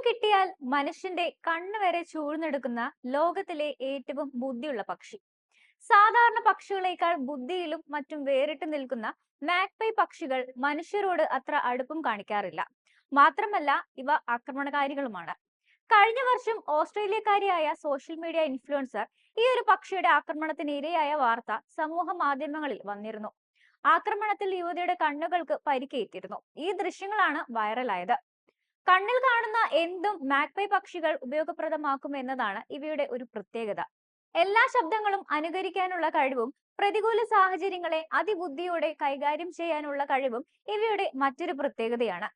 കിട്ടിയാൽ മനുഷ്യന്റെ കണ്ണ് വരെ ചൂഴ്ന്നെടുക്കുന്ന ലോകത്തിലെ ഏറ്റവും ബുദ്ധിയുള്ള പക്ഷി. സാധാരണ പക്ഷികളേക്കാൾ ബുദ്ധിയിലും മറ്റും വേറിട്ട് നിൽക്കുന്ന മാഗ്പൈ പക്ഷികൾ മനുഷ്യരോട് അത്ര അടുപ്പം കാണിക്കാറില്ല. മാത്രമല്ല, ഇവ ആക്രമണകാരികളുമാണ്. കഴിഞ്ഞ വർഷം ഓസ്ട്രേലിയക്കാരിയായ സോഷ്യൽ മീഡിയ ഇൻഫ്ലുവൻസർ ഈ ഒരു പക്ഷിയുടെ ആക്രമണത്തിന് ഇരയായ വാർത്ത സമൂഹ മാധ്യമങ്ങളിൽ വന്നിരുന്നു. ആക്രമണത്തിൽ യുവതിയുടെ കണ്ണുകൾക്ക് പരിക്കേറ്റിരുന്നു. ഈ ദൃശ്യങ്ങളാണ് വൈറലായത്. കണ്ണിൽ കാണുന്ന എന്തും മാഗ്പൈ പക്ഷികൾ ഉപയോഗപ്രദമാക്കും എന്നതാണ് ഇവയുടെ ഒരു പ്രത്യേകത. എല്ലാ ശബ്ദങ്ങളും അനുകരിക്കാനുള്ള കഴിവും പ്രതികൂല സാഹചര്യങ്ങളെ അതിബുദ്ധിയോടെ കൈകാര്യം ചെയ്യാനുള്ള കഴിവും ഇവയുടെ മറ്റൊരു പ്രത്യേകതയാണ്.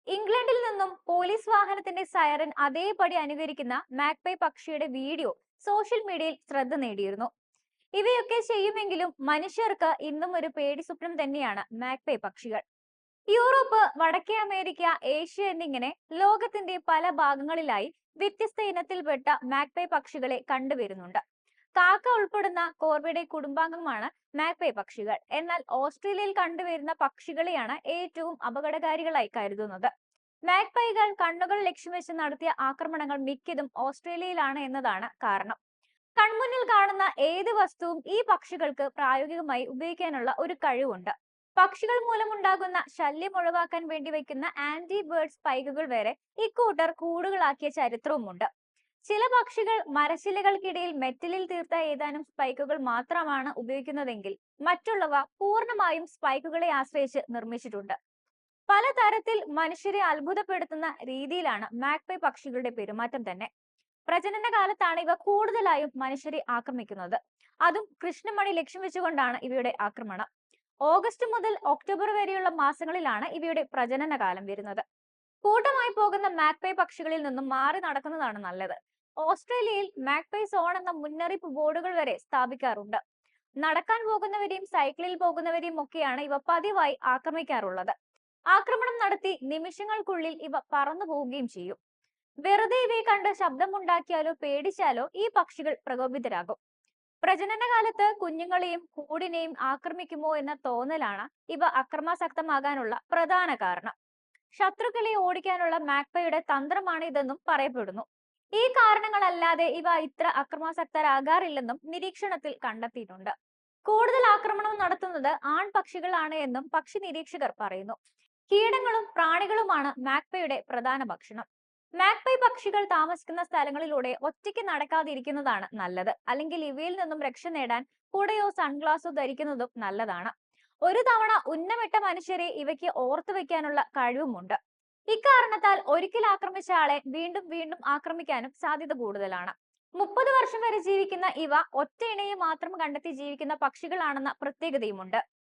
ഇംഗ്ലണ്ടിൽ നിന്നും പോലീസ് വാഹനത്തിന്റെ സൈറൻ അതേപടി അനുകരിക്കുന്ന മാഗ്പൈ പക്ഷിയുടെ വീഡിയോ സോഷ്യൽ മീഡിയയിൽ ശ്രദ്ധ നേടിയിരുന്നു. ഇവയൊക്കെ ചെയ്യുമെങ്കിലും മനുഷ്യർക്ക് ഇന്നും ഒരു പേടി സ്വപ്നം തന്നെയാണ് മാഗ്പൈ പക്ഷികൾ. യൂറോപ്പ്, വടക്കേ അമേരിക്ക, ഏഷ്യ എന്നിങ്ങനെ ലോകത്തിന്റെ പല ഭാഗങ്ങളിലായി വ്യത്യസ്ത ഇനത്തിൽപ്പെട്ട മാഗ്പൈ പക്ഷികളെ കണ്ടുവരുന്നുണ്ട്. കാക്ക ഉൾപ്പെടുന്ന കോർവിഡേ കുടുംബാംഗമാണ് മാഗ്പൈ പക്ഷികൾ. എന്നാൽ ഓസ്ട്രേലിയയിൽ കണ്ടുവരുന്ന പക്ഷികളെയാണ് ഏറ്റവും അപകടകാരികളായി കരുതുന്നത്. മാഗ്പൈകൾ കണ്ണുകൾ ലക്ഷ്യം വെച്ച് നടത്തിയ ആക്രമണങ്ങൾ മിക്കതും ഓസ്ട്രേലിയയിലാണ് എന്നതാണ് കാരണം. കൺമുന്നിൽ കാണുന്ന ഏത് വസ്തുവും ഈ പക്ഷികൾക്ക് പ്രായോഗികമായി ഉപയോഗിക്കാനുള്ള ഒരു കഴിവുണ്ട്. പക്ഷികൾ മൂലമുണ്ടാകുന്ന ശല്യം ഒഴിവാക്കാൻ വേണ്ടി വയ്ക്കുന്ന ആന്റി ബേർഡ് സ്പൈക്കുകൾ വരെ ഇക്കൂട്ടർ കൂടുകളാക്കിയ ചരിത്രവുമുണ്ട്. ചില പക്ഷികൾ മരശിലകൾക്കിടയിൽ മെറ്റലിൽ തീർത്ത ഏതാനും സ്പൈക്കുകൾ മാത്രമാണ് ഉപയോഗിക്കുന്നതെങ്കിൽ മറ്റുള്ളവ പൂർണ്ണമായും സ്പൈക്കുകളെ ആശ്രയിച്ച് നിർമ്മിച്ചിട്ടുണ്ട്. പലതരത്തിൽ മനുഷ്യരെ അത്ഭുതപ്പെടുത്തുന്ന രീതിയിലാണ് മാഗ്പൈ പക്ഷികളുടെ പെരുമാറ്റം തന്നെ. പ്രജനന കാലത്താണ് ഇവ കൂടുതലായും മനുഷ്യരെ ആക്രമിക്കുന്നത്. അതും കൃഷ്ണമണി ലക്ഷ്യം വെച്ചുകൊണ്ടാണ് ഇവയുടെ ആക്രമണം. ഓഗസ്റ്റ് മുതൽ ഒക്ടോബർ വരെയുള്ള മാസങ്ങളിലാണ് ഇവയുടെ പ്രജനന കാലം വരുന്നത്. കൂട്ടമായി പോകുന്ന മാഗ്പൈ പക്ഷികളിൽ നിന്നും മാറി നടക്കുന്നതാണ് നല്ലത്. ഓസ്ട്രേലിയയിൽ മാഗ്പൈ സോൺ എന്ന മുന്നറിയിപ്പ് ബോർഡുകൾ വരെ സ്ഥാപിക്കാറുണ്ട്. നടക്കാൻ പോകുന്നവരെയും സൈക്കിളിൽ പോകുന്നവരെയും ഒക്കെയാണ് ഇവ പതിവായി ആക്രമിക്കാറുള്ളത്. ആക്രമണം നടത്തി നിമിഷങ്ങൾക്കുള്ളിൽ ഇവ പറന്നു പോവുകയും ചെയ്യും. വെറുതെ ഇവയെ കണ്ട് ശബ്ദമുണ്ടാക്കിയാലോ പേടിച്ചാലോ ഈ പക്ഷികൾ പ്രകോപിതരാകും. പ്രജനനകാലത്ത് കുഞ്ഞുങ്ങളെയും കൂടിനെയും ആക്രമിക്കുമോ എന്ന തോന്നലാണ് ഇവ അക്രമാസക്തമാകാനുള്ള പ്രധാന കാരണം. ശത്രുക്കളെ ഓടിക്കാനുള്ള മാഗ്പൈയുടെ തന്ത്രമാണ് ഇതെന്നും പറയപ്പെടുന്നു. ഈ കാരണങ്ങളല്ലാതെ ഇവ ഇത്ര അക്രമാസക്തരാകാറില്ലെന്നും നിരീക്ഷണത്തിൽ കണ്ടെത്തിയിട്ടുണ്ട്. കൂടുതൽ ആക്രമണം നടത്തുന്നത് ആൺപക്ഷികളാണ് എന്നും പക്ഷി നിരീക്ഷകർ പറയുന്നു. കീടങ്ങളും പ്രാണികളുമാണ് മാഗ്പൈയുടെ പ്രധാന ഭക്ഷണം. മാഗ്പൈ പക്ഷികൾ താമസിക്കുന്ന സ്ഥലങ്ങളിലൂടെ ഒറ്റയ്ക്ക് നടക്കാതിരിക്കുന്നതാണ് നല്ലത്. അല്ലെങ്കിൽ ഇവയിൽ നിന്നും രക്ഷ നേടാൻ കുടയോ സൺഗ്ലാസോ ധരിക്കുന്നതും നല്ലതാണ്. ഒരു തവണ ഉന്നമിട്ട മനുഷ്യരെ ഇവയ്ക്ക് ഓർത്തു വെക്കാനുള്ള കഴിവുമുണ്ട്. ഇക്കാരണത്താൽ ഒരിക്കൽ ആക്രമിച്ച ആളെ വീണ്ടും വീണ്ടും ആക്രമിക്കാനും സാധ്യത കൂടുതലാണ്. 30 വർഷം വരെ ജീവിക്കുന്ന ഇവ ഒറ്റ ഇണയെ മാത്രം കണ്ടെത്തി ജീവിക്കുന്ന പക്ഷികളാണെന്ന പ്രത്യേകതയുമുണ്ട്.